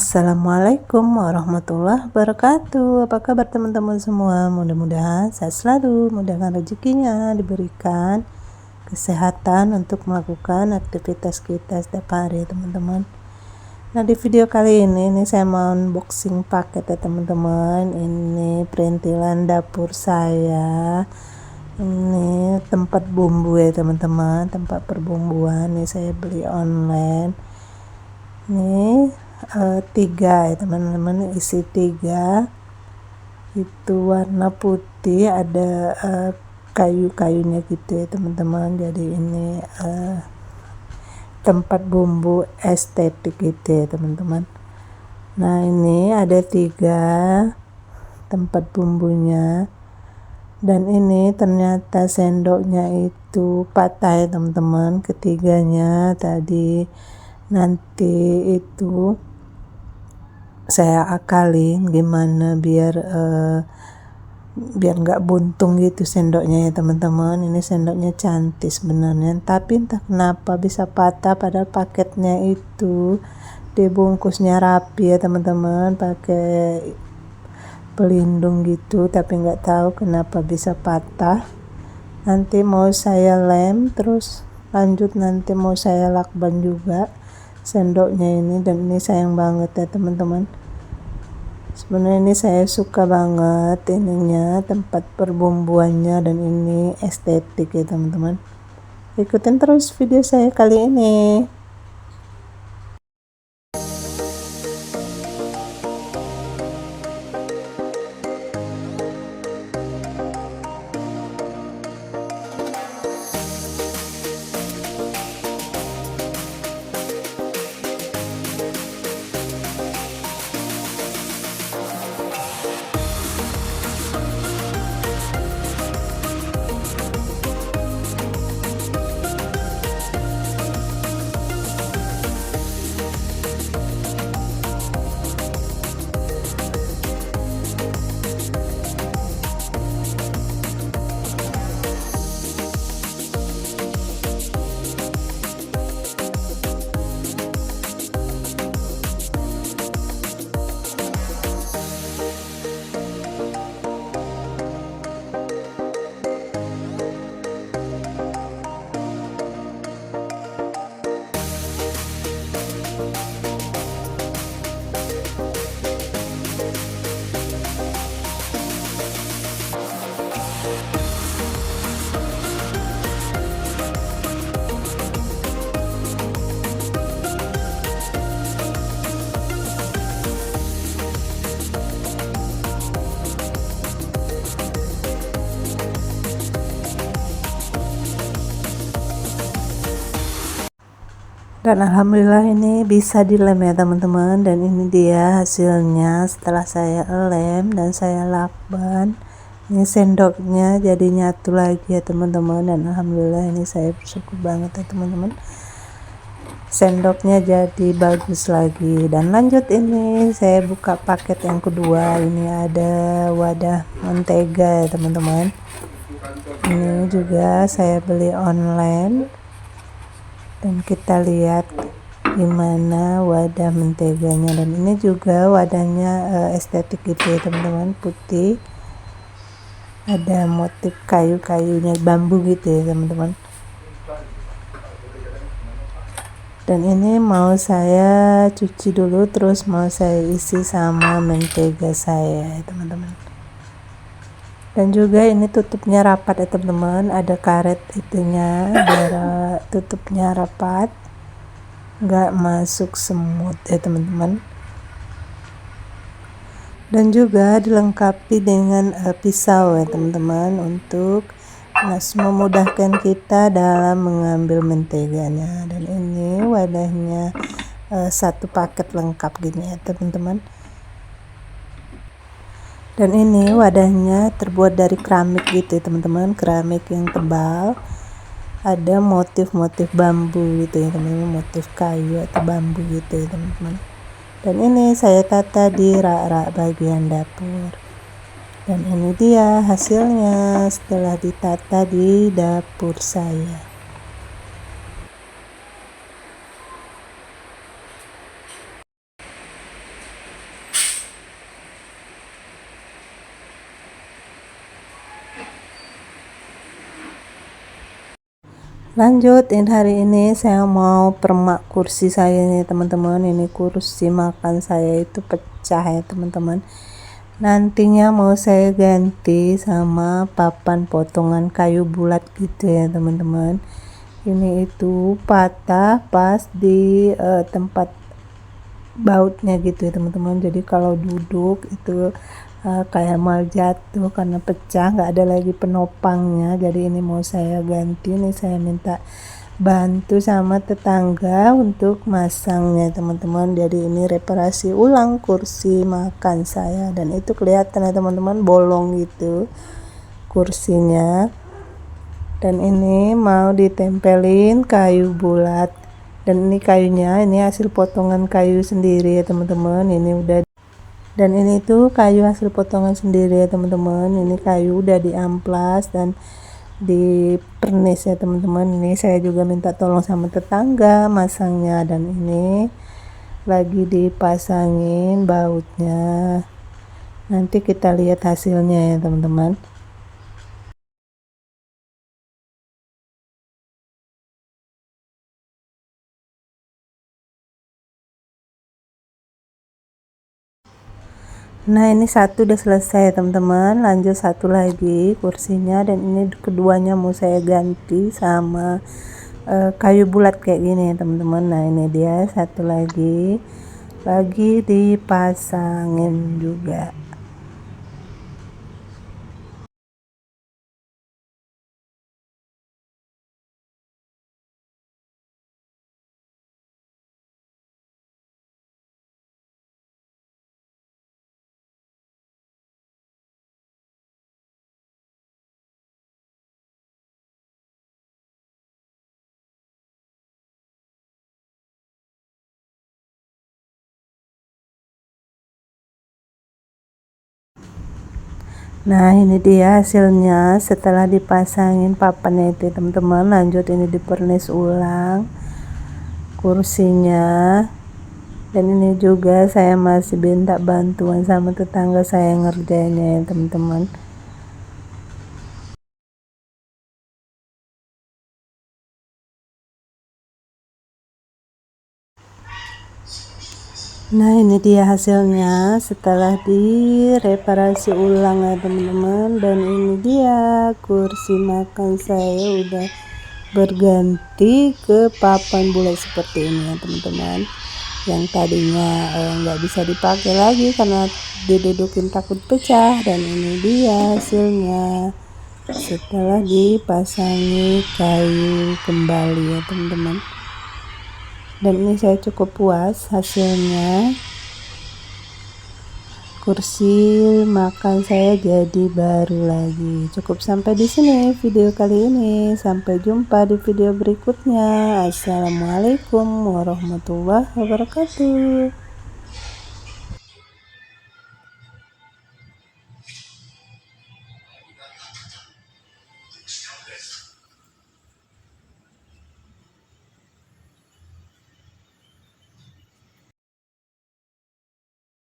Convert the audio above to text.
Assalamualaikum warahmatullahi wabarakatuh. Apa kabar teman-teman semua? Mudah-mudahan sehat selalu, mudahkan rezekinya diberikan, kesehatan untuk melakukan aktivitas kita setiap hari teman-teman. Nah, di video kali ini saya mau unboxing paket ya teman-teman. Ini perintilan dapur saya. Ini tempat bumbu ya teman-teman, tempat perbumbuan. Ini saya beli online. Ini 3 ya teman-teman, isi 3 itu warna putih, ada kayu-kayunya gitu ya teman-teman. Jadi ini tempat bumbu estetik gitu ya teman-teman. Nah, ini ada 3 tempat bumbunya, dan ini ternyata sendoknya itu patah ya teman-teman, ketiganya tadi. Nanti itu saya akalin gimana biar nggak buntung gitu sendoknya ya teman-teman. Ini sendoknya cantik sebenarnya, tapi entah kenapa bisa patah, padahal paketnya itu dibungkusnya rapi ya teman-teman, pakai pelindung gitu, tapi nggak tahu kenapa bisa patah. Nanti mau saya lem, terus lanjut nanti mau saya lakban juga sendoknya ini. Dan ini sayang banget ya teman-teman, sebenarnya ini saya suka banget ininya, tempat perbumbuannya, dan ini estetik ya teman-teman. Ikutin terus video saya kali ini. Dan alhamdulillah ini bisa dilem ya teman-teman. Dan ini dia hasilnya setelah saya lem dan saya lakban. Ini sendoknya jadi nyatu lagi ya teman-teman, dan alhamdulillah ini saya bersyukur banget ya teman-teman, sendoknya jadi bagus lagi. Dan lanjut ini saya buka paket yang kedua. Ini ada wadah mentega ya teman-teman. Ini juga saya beli online, dan kita lihat gimana wadah menteganya. Dan ini juga wadahnya estetik gitu ya teman-teman, putih, ada motif kayu-kayunya, bambu gitu ya teman-teman. Dan ini mau saya cuci dulu, terus mau saya isi sama mentega saya ya teman-teman. Dan juga ini tutupnya rapat ya teman-teman, ada karet itunya biar tutupnya rapat, nggak masuk semut ya teman-teman. Dan juga dilengkapi dengan pisau ya teman-teman, untuk memudahkan kita dalam mengambil menteganya. Dan ini wadahnya satu paket lengkap gini ya teman-teman. Dan ini wadahnya terbuat dari keramik gitu ya teman-teman, keramik yang tebal, ada motif-motif bambu gitu ya teman-teman, motif kayu atau bambu gitu ya teman-teman. Dan ini saya tata di rak-rak bagian dapur. Dan ini dia hasilnya setelah ditata di dapur saya. Lanjut, hari ini saya mau permak kursi saya nih teman-teman. Ini kursi makan saya itu pecah ya teman-teman. Nantinya mau saya ganti sama papan potongan kayu bulat gitu ya teman-teman. Ini itu patah pas di tempat bautnya gitu ya teman-teman. Jadi kalau duduk itu kayak mal jatuh karena pecah, nggak ada lagi penopangnya. Jadi ini mau saya ganti nih, saya minta bantu sama tetangga untuk masangnya teman-teman. Jadi ini reparasi ulang kursi makan saya, dan itu kelihatan ya teman-teman, bolong gitu kursinya. Dan ini mau ditempelin kayu bulat, dan ini kayunya ini hasil potongan kayu sendiri ya teman-teman. Ini udah, dan ini tuh kayu hasil potongan sendiri ya teman-teman. Ini kayu udah diamplas dan di pernis ya teman-teman. Ini saya juga minta tolong sama tetangga masangnya, dan ini lagi dipasangin bautnya. Nanti kita lihat hasilnya ya teman-teman. Nah ini satu udah selesai teman-teman, lanjut satu lagi kursinya, dan ini keduanya mau saya ganti sama kayu bulat kayak gini ya teman-teman. Nah ini dia satu lagi dipasangin juga. Nah ini dia hasilnya setelah dipasangin papannya itu teman-teman. Lanjut ini dipernis ulang kursinya, dan ini juga saya masih minta bantuan sama tetangga saya ngerjainnya ya teman-teman. Nah ini dia hasilnya setelah direparasi ulang ya teman-teman, dan ini dia kursi makan saya udah berganti ke papan bulat seperti ini ya teman-teman. Yang tadinya nggak bisa dipakai lagi karena didudukin takut pecah, dan ini dia hasilnya setelah dipasangi kayu kembali ya teman-teman. Dan ini saya cukup puas hasilnya. Kursi makan saya jadi baru lagi. Cukup sampai di sini video kali ini. Sampai jumpa di video berikutnya. Assalamualaikum warahmatullahi wabarakatuh.